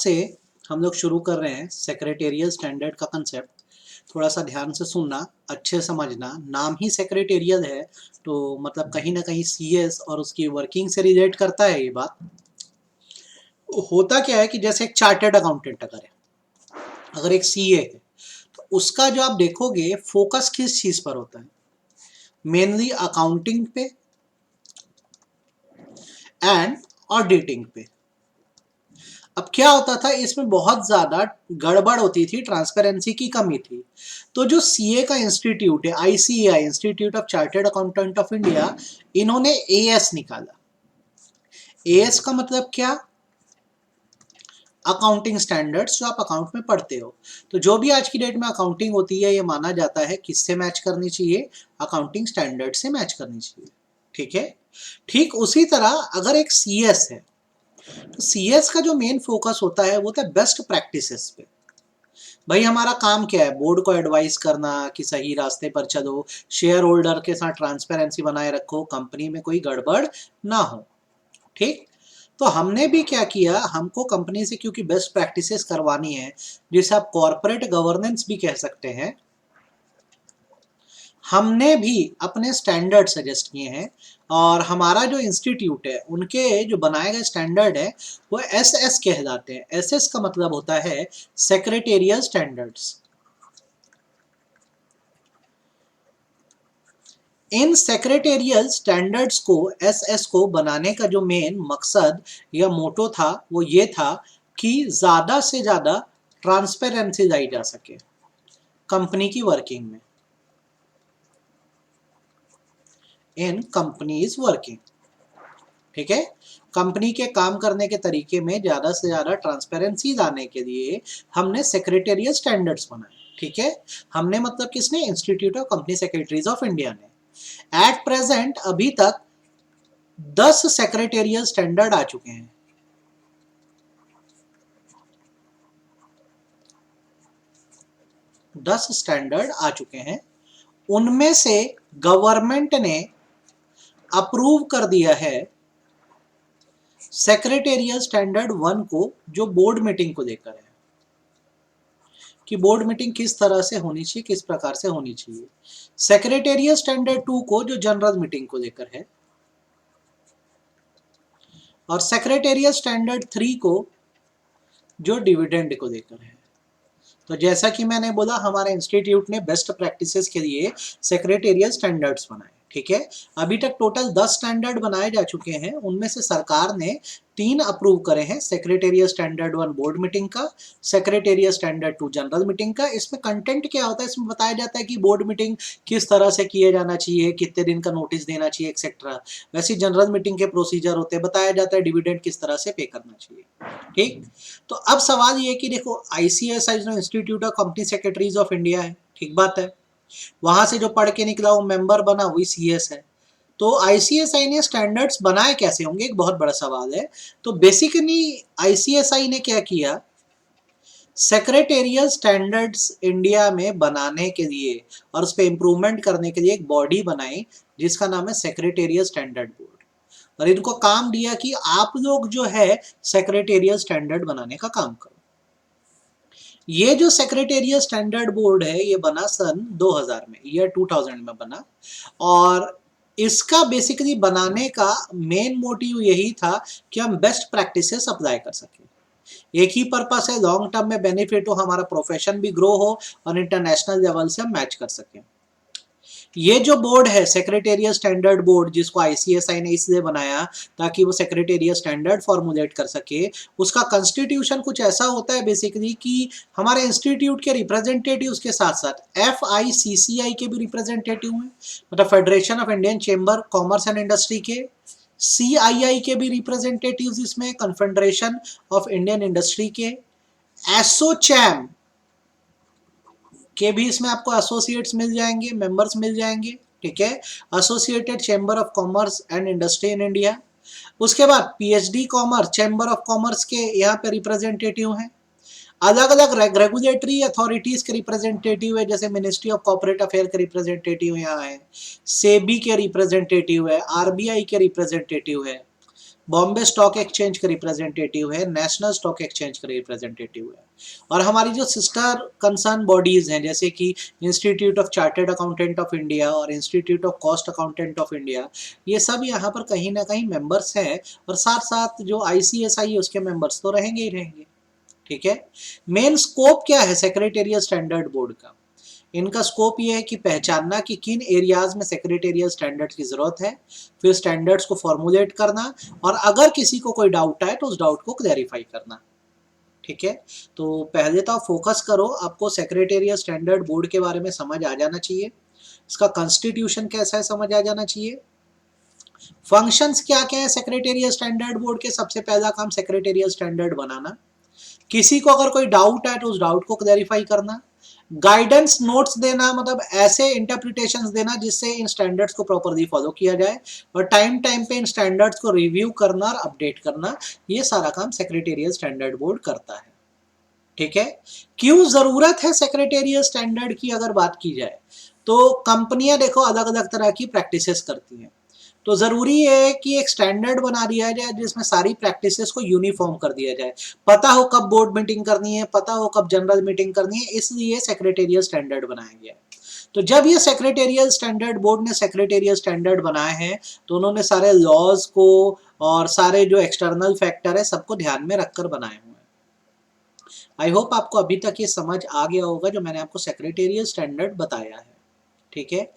से हम लोग शुरू कर रहे हैं सेक्रेटेरियल स्टैंडर्ड का कंसेप्ट। थोड़ा सा ध्यान से सुनना, अच्छे समझना। नाम ही सेक्रेटेरियल है तो मतलब कहीं ना कहीं सीएस और उसकी वर्किंग से रिलेट करता है ये बात। होता क्या है कि जैसे एक चार्टर्ड अकाउंटेंट अगर एक सीए है तो उसका जो आप देखोगे फोकस किस चीज पर होता है, मेनली अकाउंटिंग पे एंड ऑडिटिंग पे। अब क्या होता था, इसमें बहुत ज़्यादा गड़बड़ होती थी, ट्रांसपेरेंसी की कमी थी। तो जो सीए का इंस्टीट्यूट है, ICAI, institute of chartered accountant of India, इन्होंने एएस निकाला। एएस का मतलब क्या? अकाउंटिंग स्टैंडर्ड्स जो आप अकाउंट में पढ़ते हो। तो जो भी आज की डेट में अकाउंटिंग होती है ये माना जाता है किससे मैच करनी चाहिए? अकाउंटिंग स्टैंडर्ड से मैच करनी चाहिए। ठीक है। ठीक उसी तरह अगर एक सीएस है तो सीएस का जो मेन फोकस होता है वो होता है बेस्ट प्रैक्टिसेस पे। भाई हमारा काम क्या है? बोर्ड को एडवाइस करना कि सही रास्ते पर चलो, शेयर होल्डर के साथ ट्रांसपेरेंसी बनाए रखो, कंपनी में कोई गड़बड़ ना हो। ठीक। तो हमने भी क्या किया, हमको कंपनी से क्योंकि बेस्ट प्रैक्टिसेस करवानी है, जिसे आप कॉर्पोरेट गवर्नेंस भी कह सकते हैं, हमने भी अपने स्टैंडर्ड सजेस्ट किए हैं। और हमारा जो इंस्टीट्यूट है उनके जो बनाए गए स्टैंडर्ड है वो एसएस कहलाते हैं। एसएस का मतलब होता है सेक्रेटेरियल स्टैंडर्ड्स। इन सेक्रेटेरियल स्टैंडर्ड्स को, एसएस को बनाने का जो मेन मकसद या मोटो था वो ये था कि ज़्यादा से ज़्यादा ट्रांसपेरेंसी लाई जा सके कंपनी की वर्किंग में, इन कंपनीज वर्किंग। ठीक है। कंपनी के काम करने के तरीके में ज़्यादा से ज़्यादा ट्रांसपेरेंसी लाने के लिए हमने सेक्रेटेरियल स्टैंडर्ड्स बनाए। ठीक है। हमने मतलब किसने? Institute of company secretaries of India ने। एट प्रेजेंट अभी तक 10 सेक्रेटेरियल स्टैंडर्ड आ चुके हैं। 10 स्टैंडर्ड आ चुके हैं। उनमें से गवर्नमेंट ने अप्रूव कर दिया है सेक्रेटेरियल स्टैंडर्ड 1 को, जो बोर्ड मीटिंग को लेकर है कि बोर्ड मीटिंग किस तरह से होनी चाहिए, किस प्रकार से होनी चाहिए। सेक्रेटेरियल स्टैंडर्ड 2 को, जो जनरल मीटिंग को लेकर है। और सेक्रेटेरियल स्टैंडर्ड 3 को, जो डिविडेंड को लेकर है। तो जैसा कि मैंने बोला, हमारे इंस्टीट्यूट ने बेस्ट प्रैक्टिसेस के लिए सेक्रेटेरियल स्टैंडर्ड्स बनाए। ठीक है। अभी तक टोटल 10 स्टैंडर्ड बनाए जा चुके हैं। उनमें से सरकार ने 3 अप्रूव करे हैं। सेक्रेटेरियल स्टैंडर्ड 1 बोर्ड मीटिंग का, सेक्रेटेरियल स्टैंडर्ड 2 जनरल मीटिंग का। इसमें कंटेंट क्या होता है? इसमें बताया जाता है कि बोर्ड मीटिंग किस तरह से किए जाना चाहिए, कितने दिन का नोटिस देना चाहिए, एक्सेट्रा। वैसे जनरल मीटिंग के प्रोसीजर होते हैं, बताया जाता है डिविडेंड किस तरह से पे करना चाहिए। ठीक। तो अब सवाल ये कि देखो, आईसीएसआई जो institute of company secretaries of India है, ठीक बात है, वहां से जो पढ़ के निकला वो मेंबर बना, वही सीएस है। तो आईसीएसआई ने स्टैंडर्ड्स बनाए कैसे होंगे, एक बहुत बड़ा सवाल है। तो बेसिकली आईसीएसआई ने क्या किया, सेक्रेटेरियल स्टैंडर्ड्स इंडिया में बनाने के लिए और उस पर इंप्रूवमेंट करने के लिए एक बॉडी बनाई जिसका नाम है सेक्रेटेरियल स्टैंडर्ड बोर्ड। और इनको काम दिया कि आप लोग जो है सेक्रेटेरियल स्टैंडर्ड बनाने का काम करो। ये जो सेक्रेटेरियल स्टैंडर्ड बोर्ड है ये बना सन 2000 में, ईयर 2000 में बना। और इसका बेसिकली बनाने का मेन मोटिव यही था कि हम बेस्ट प्रैक्टिसेस अप्लाई कर सकें। एक ही पर्पस है, लॉन्ग टर्म में बेनिफिट हो, हमारा प्रोफेशन भी ग्रो हो और इंटरनेशनल लेवल से हम मैच कर सकें। ये जो बोर्ड है सेक्रेटेरियल स्टैंडर्ड बोर्ड, जिसको आईसीएसआई ने इसलिए बनाया ताकि वो सेक्रेटेरियल स्टैंडर्ड फॉर्मुलेट कर सके, उसका कॉन्स्टिट्यूशन कुछ ऐसा होता है बेसिकली कि हमारे इंस्टीट्यूट के रिप्रेजेंटेटिव्स के साथ साथ एफआईसीसीआई के भी रिप्रेजेंटेटिव हैं, मतलब federation of Indian chamber commerce and industry के, सीआईआई के भी रिप्रेजेंटेटिव्स इसमें, कन्फेडरेशन ऑफ इंडियन इंडस्ट्री के, एसोचैम के भी इसमें आपको एसोसिएट्स मिल जाएंगे, मेंबर्स मिल जाएंगे। ठीक है। Associated chamber of commerce and industry in India. उसके बाद PhD commerce, chamber of commerce के यहाँ पे रिप्रेजेंटेटिव हैं। अलग अलग रेगुलेटरी अथॉरिटीज के रिप्रेजेंटेटिव है, जैसे मिनिस्ट्री ऑफ कॉर्पोरेट अफेयर के रिप्रेजेंटेटिव यहाँ है, सेबी के रिप्रेजेंटेटिव है, आरबीआई के रिप्रेजेंटेटिव है, बॉम्बे स्टॉक एक्सचेंज का रिप्रेजेंटेटिव है, नेशनल स्टॉक एक्सचेंज का रिप्रेजेंटेटिव है, और हमारी जो सिस्टर कंसर्न बॉडीज हैं जैसे कि institute of chartered accountant of India और institute of cost accountant of India, ये सब यहाँ पर कहीं ना कहीं मेंबर्स हैं, और साथ साथ जो ICSI है उसके मेंबर्स तो रहेंगे ही रहेंगे। ठीक है। मेन स्कोप क्या है सेक्रेटेरियल स्टैंडर्ड बोर्ड का? इनका स्कोप ये है कि पहचानना कि किन एरियाज में सेक्रेटेरियल स्टैंडर्ड्स की जरूरत है, फिर स्टैंडर्ड्स को फॉर्मुलेट करना, और अगर किसी को कोई डाउट आए तो उस डाउट को क्लैरिफाई करना। ठीक है। तो पहले तो आप फोकस करो, आपको सेक्रेटेरियल स्टैंडर्ड बोर्ड के बारे में समझ आ जाना चाहिए, इसका कॉन्स्टिट्यूशन कैसा है समझ आ जाना चाहिए, फंक्शंस क्या क्या है सेक्रेटेरियल स्टैंडर्ड बोर्ड के। सबसे पहला काम सेक्रेटेरियल स्टैंडर्ड बनाना, किसी को अगर कोई डाउट है तो उस डाउट को क्लैरिफाई करना, गाइडेंस नोट्स देना, मतलब ऐसे इंटरप्रिटेशंस देना जिससे इन स्टैंडर्ड्स को प्रॉपरली फॉलो किया जाए, और टाइम टाइम पे इन स्टैंडर्ड्स को रिव्यू करना और अपडेट करना, ये सारा काम सेक्रेटेरियल स्टैंडर्ड बोर्ड करता है। ठीक है। क्यों जरूरत है सेक्रेटेरियल स्टैंडर्ड की अगर बात की जाए, तो कंपनियां देखो अलग अलग तरह की प्रैक्टिसेस करती हैं, तो जरूरी है कि एक स्टैंडर्ड बना दिया जाए जिसमें सारी प्रैक्टिसेस को यूनिफॉर्म कर दिया जाए, पता हो कब बोर्ड मीटिंग करनी है, पता हो कब जनरल मीटिंग करनी है, इसलिए सेक्रेटेरियल स्टैंडर्ड बनाया गया है। तो जब ये सेक्रेटेरियल स्टैंडर्ड बोर्ड ने सेक्रेटेरियल स्टैंडर्ड बनाए हैं तो उन्होंने सारे लॉज को और सारे जो एक्सटर्नल फैक्टर है सबको ध्यान में रखकर बनाए हुए हैं। आई होप आपको अभी तक ये समझ आ गया होगा जो मैंने आपको सेक्रेटेरियल स्टैंडर्ड बताया है। ठीक है।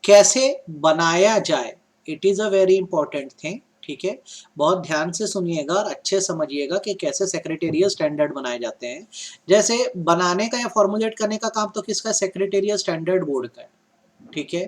कैसे बनाया जाए, it is a very important thing. ठीक है। बहुत ध्यान से सुनिएगा और अच्छे समझिएगा कि कैसे सेक्रेटेरियल स्टैंडर्ड बनाए जाते हैं। जैसे बनाने का या फॉर्मुलेट करने का काम तो किसका, सेक्रेटेरियल स्टैंडर्ड बोर्ड का है। ठीक है।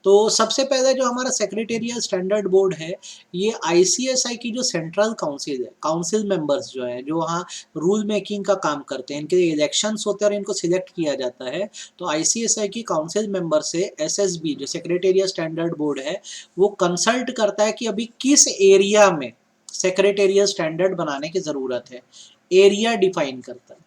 तो सबसे पहले जो हमारा सेक्रेटेरियल स्टैंडर्ड बोर्ड है, ये ICSI की जो सेंट्रल काउंसिल है, काउंसिल मेंबर्स जो है जो वहाँ रूल मेकिंग का काम करते हैं, इनके इलेक्शंस होते हैं और इनको सिलेक्ट किया जाता है, तो ICSI की काउंसिल मेंबर से SSB जो सेक्रेटेरियल स्टैंडर्ड बोर्ड है वो कंसल्ट करता है कि अभी किस एरिया में सेक्रेटेरियल स्टैंडर्ड बनाने की जरूरत है, एरिया डिफाइन करता है।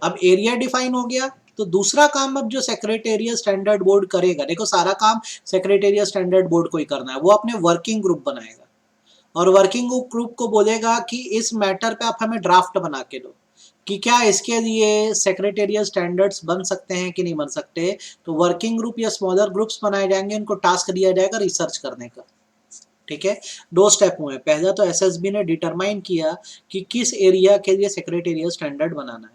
अब एरिया डिफाइन हो गया तो दूसरा काम अब जो सेक्रेटेरियल स्टैंडर्ड बोर्ड करेगा, देखो सारा काम सेक्रेटेरियल स्टैंडर्ड बोर्ड को ही करना है, वो अपने वर्किंग ग्रुप बनाएगा और वर्किंग ग्रुप को बोलेगा कि इस मैटर पे आप हमें ड्राफ्ट बना के दो कि क्या इसके लिए सेक्रेटेरियल स्टैंडर्ड्स बन सकते हैं कि नहीं बन सकते। तो वर्किंग ग्रुप या स्मॉलर ग्रुप्स बनाए जाएंगे, उनको टास्क दिया जाएगा रिसर्च करने का। ठीक है। दो स्टेप हुए, पहला तो SSB ने डिटरमाइन किया कि किस एरिया के लिए सेक्रेटेरियल स्टैंडर्ड बनाना है,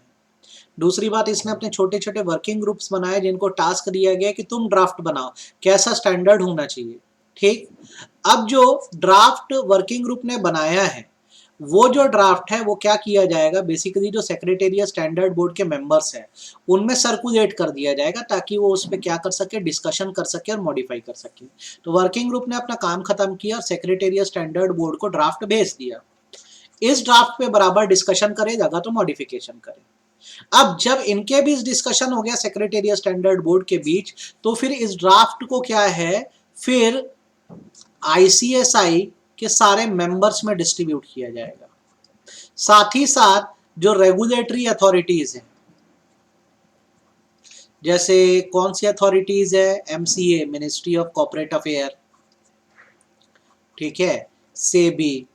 दूसरी बात इसने अपने छोटे छोटे वर्किंग ग्रुप्स बनाए जिनको टास्क दिया गया कि तुम ड्राफ्ट बनाओ कैसा स्टैंडर्ड होना चाहिए। ठीक। अब जो ड्राफ्ट वर्किंग ग्रुप ने बनाया है वो जो ड्राफ्ट है वो क्या किया जाएगा, बेसिकली जो सेक्रेटेरियल स्टैंडर्ड बोर्ड के मेंबर्स हैं उनमें सर्कुलेट कर दिया जाएगा ताकि वो उस पर क्या कर सके, डिस्कशन कर सके और मॉडिफाई कर सके। तो वर्किंग ग्रुप ने अपना काम खत्म किया और सेक्रेटेरियल स्टैंडर्ड बोर्ड को ड्राफ्ट भेज दिया, इस ड्राफ्ट पे बराबर डिस्कशन करे, जगह तो मॉडिफिकेशन करे। अब जब इनके बीच डिस्कशन हो गया सेक्रेटेरियल स्टैंडर्ड बोर्ड के बीच, तो फिर इस ड्राफ्ट को क्या है, फिर ICSI के सारे मेंबर्स में डिस्ट्रीब्यूट किया जाएगा। साथ ही साथ जो रेगुलेटरी अथॉरिटीज हैं, जैसे कौन सी अथॉरिटीज है, MCA ministry of corporate affair, ठीक है, सेबी,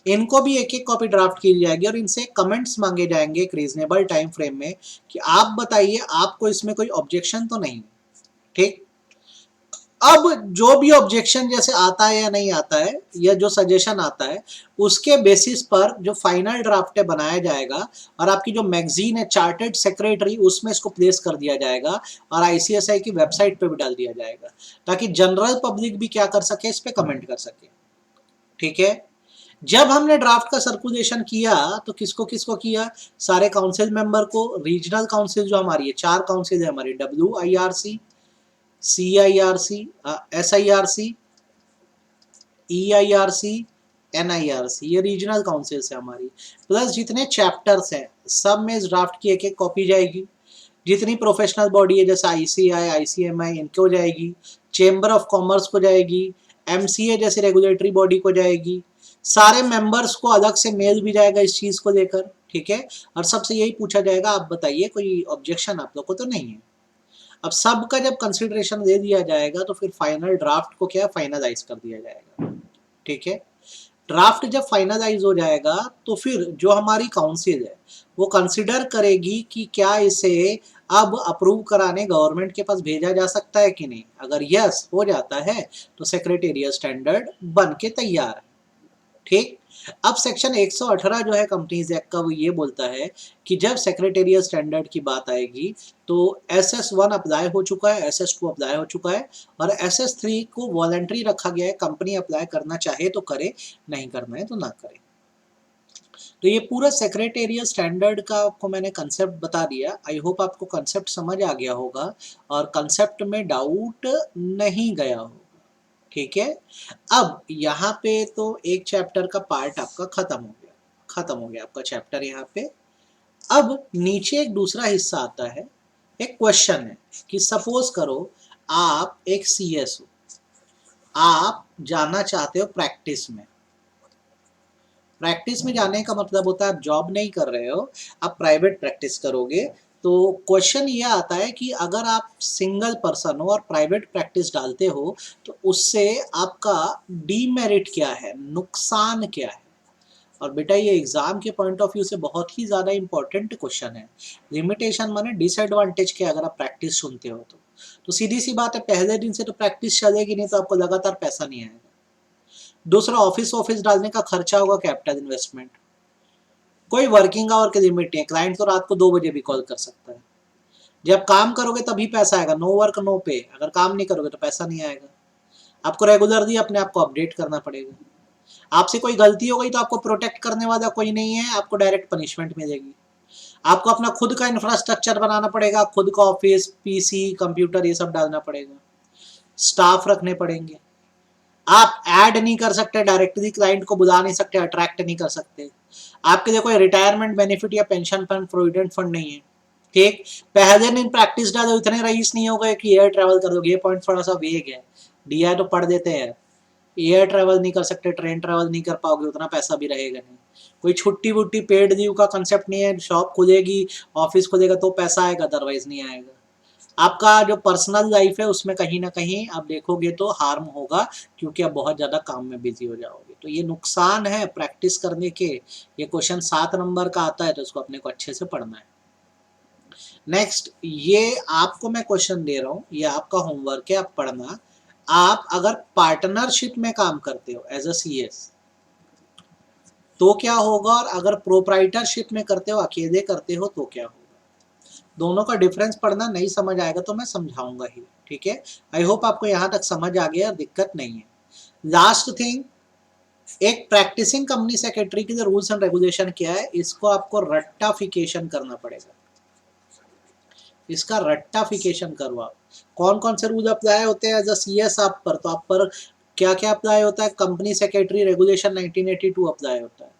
इनको भी एक एक कॉपी ड्राफ्ट की जाएगी और इनसे कमेंट्स मांगे जाएंगे एक रीजनेबल टाइम फ्रेम में कि आप बताइए आपको इसमें कोई ऑब्जेक्शन तो नहीं। ठीक। अब जो भी ऑब्जेक्शन जैसे आता है या नहीं आता है या जो सजेशन आता है उसके बेसिस पर जो फाइनल ड्राफ्ट है बनाया जाएगा और आपकी जो मैगजीन है चार्टर्ड सेक्रेटरी उसमें इसको प्लेस कर दिया जाएगा और ICSI की वेबसाइट पे भी डाल दिया जाएगा ताकि जनरल पब्लिक भी क्या कर सके, इस पे कमेंट कर सके। ठीक है। जब हमने ड्राफ्ट का सर्कुलेशन किया तो किसको किसको किया, सारे काउंसिल मेंबर को, रीजनल काउंसिल जो हमारी है, 4 काउंसिल है हमारी, WIRC, CIRC, SIRC, EIRC, NIRC, ये रीजनल काउंसिल्स है हमारी, प्लस जितने चैप्टर्स हैं सब में इस ड्राफ्ट की एक एक कॉपी जाएगी। जितनी प्रोफेशनल बॉडी है जैसे ICI, ICMI, इनको जाएगी, चेंबर ऑफ कॉमर्स को जाएगी, MCA जैसे रेगुलेटरी बॉडी को जाएगी, सारे मेंबर्स को अलग से मेल भी जाएगा इस चीज को लेकर। ठीक है। और सबसे यही पूछा जाएगा आप बताइए कोई ऑब्जेक्शन आप लोग को तो नहीं है। अब सबका जब कंसिडरेशन दे दिया जाएगा तो फिर फाइनल ड्राफ्ट को क्या फाइनलाइज कर दिया जाएगा। ठीक है। ड्राफ्ट जब फाइनलाइज हो जाएगा तो फिर जो हमारी काउंसिल है वो कंसिडर करेगी कि क्या इसे अब अप्रूव कराने गवर्नमेंट के पास भेजा जा सकता है कि नहीं। अगर यस हो जाता है तो सेक्रेटेरियल स्टैंडर्ड बन के तैयार है। ठीक। अब सेक्शन 118 जो है कंपनीज एक्ट का वो ये बोलता है कि जब सेक्रेटेरियल स्टैंडर्ड की बात आएगी तो SS1 अप्लाई हो चुका है, SS2 अप्लाई हो चुका है और SS3 को वॉलंटरी रखा गया है। कंपनी अप्लाई करना चाहे तो करे, नहीं करना है तो ना करे। तो ये पूरा सेक्रेटेरियल स्टैंडर्ड का आपको मैंने कंसेप्ट बता दिया। आई होप आपको कंसेप्ट समझ आ गया होगा और कंसेप्ट में डाउट नहीं गया होगा। ठीक है। अब यहाँ पे तो एक चैप्टर का पार्ट आपका खत्म हो गया आपका चैप्टर यहाँ पे। अब नीचे एक दूसरा हिस्सा आता है, एक क्वेश्चन है कि सपोज करो आप एक CS हो, आप जाना चाहते हो प्रैक्टिस में। प्रैक्टिस में जाने का मतलब होता है आप जॉब नहीं कर रहे हो, आप प्राइवेट प्रैक्टिस करोगे। तो क्वेश्चन ये आता है कि अगर आप सिंगल पर्सन हो और प्राइवेट प्रैक्टिस डालते हो तो उससे आपका डीमेरिट क्या है, नुकसान क्या है। और बेटा ये एग्जाम के पॉइंट ऑफ व्यू से बहुत ही ज़्यादा इंपॉर्टेंट क्वेश्चन है। लिमिटेशन माने डिसएडवांटेज के अगर आप प्रैक्टिस सुनते हो तो सीधी सी बात है पहले दिन से तो प्रैक्टिस चलेगी नहीं तो आपको लगातार पैसा नहीं आएगा। दूसरा ऑफिस डालने का खर्चा होगा, कैपिटल इन्वेस्टमेंट। कोई वर्किंग आवर की लिमिट नहीं है, क्लाइंट तो रात को 2 बजे भी कॉल कर सकता है। जब काम करोगे तभी पैसा आएगा, नो वर्क नो पे। अगर काम नहीं करोगे तो पैसा नहीं आएगा। आपको रेगुलरली अपने आप को अपडेट करना पड़ेगा। आपसे कोई गलती हो गई तो आपको प्रोटेक्ट करने वाला कोई नहीं है, आपको डायरेक्ट पनिशमेंट मिलेगी। आपको अपना खुद का इंफ्रास्ट्रक्चर बनाना पड़ेगा, खुद का ऑफिस, PC, कंप्यूटर ये सब डालना पड़ेगा, स्टाफ रखने पड़ेंगे। आप ऐड नहीं कर सकते, डायरेक्टली क्लाइंट को बुला नहीं सकते, अट्रैक्ट नहीं कर सकते। आपके लिए कोई रिटायरमेंट बेनिफिट या पेंशन फंड, प्रोविडेंट फंड नहीं है। ठीक। पहले दिन प्रैक्टिस डालो, इतने रईस नहीं हो गए कि एयर ट्रैवल कर दोगे। ये पॉइंट थोड़ा सा वेग है, दिया है तो पढ़ देते हैं। एयर ट्रैवल नहीं कर सकते, ट्रेन ट्रैवल नहीं कर पाओगे, उतना पैसा भी रहेगा नहीं। कोई छुट्टी वुट्टी पेड लीव का कंसेप्ट नहीं है। शॉप खुलेगी, ऑफिस खुलेगा तो पैसा आएगा, अदरवाइज नहीं आएगा। आपका जो पर्सनल लाइफ है उसमें कहीं ना कहीं आप देखोगे तो हार्म होगा, क्योंकि आप बहुत ज़्यादा काम में बिजी हो जाओगे। तो ये नुकसान है प्रैक्टिस करने के। ये क्वेश्चन 7 नंबर का आता है तो उसको अपने को अच्छे से पढ़ना है। नेक्स्ट, ये आपको मैं क्वेश्चन दे रहा हूँ, ये आपका होमवर्क है, आप पढ़ना। आप अगर पार्टनरशिप में काम करते हो एज अ CS तो क्या होगा, और अगर प्रोप्राइटरशिप में करते हो, अकेले करते हो तो क्या होगा। दोनों का डिफरेंस पढ़ना। नहीं समझ आएगा तो मैं समझाऊंगा ही। ठीक है। आई होप आपको यहाँ तक समझ आ गया, दिक्कत नहीं है। लास्ट थिंग, एक प्रैक्टिसिंग कंपनी सेक्रेटरी के लिए रूल्स एंड रेगुलेशन क्या है, इसको आपको रट्टाफिकेशन करना पड़ेगा। इसका रट्टाफिकेशन करो आप। कौन कौन से रूल अप्लाई होते हैं एज अ CS आप पर, तो आप पर क्या क्या अप्लाई होता है। कंपनी सेक्रेटरी रेगुलेशन 1982 अप्लाई होता है।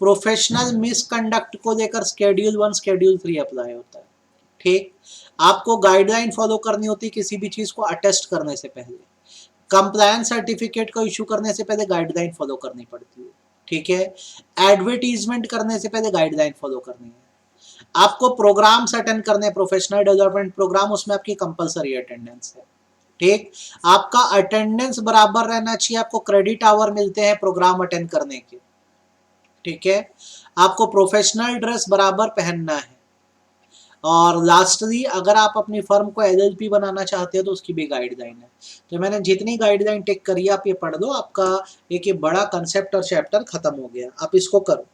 प्रोफेशनल मिसकंडक्ट को लेकर Schedule 1 Schedule 3 अप्लाई होता है। ठीक। आपको गाइडलाइन फॉलो करनी होती है किसी भी चीज को अटेस्ट करने से पहले। कंप्लायंस सर्टिफिकेट को इशू करने से पहले गाइडलाइन फॉलो करनी पड़ती है। ठीक है। एडवर्टीजमेंट करने से पहले गाइडलाइन फॉलो करनी है। आपको प्रोग्राम्स अटेंड करने, प्रोफेशनल डेवलपमेंट प्रोग्राम, उसमें आपकी कंपलसरी अटेंडेंस है। ठीक। आपका अटेंडेंस बराबर रहना चाहिए, आपको क्रेडिट आवर मिलते हैं प्रोग्राम अटेंड करने के। ठीक है। आपको प्रोफेशनल ड्रेस बराबर पहनना है। और लास्टली, अगर आप अपनी फर्म को LLP बनाना चाहते हो तो उसकी भी गाइडलाइन है। तो मैंने जितनी गाइडलाइन टेक करी आप ये पढ़ दो, आपका एक ये बड़ा कंसेप्ट और चैप्टर खत्म हो गया। आप इसको करो।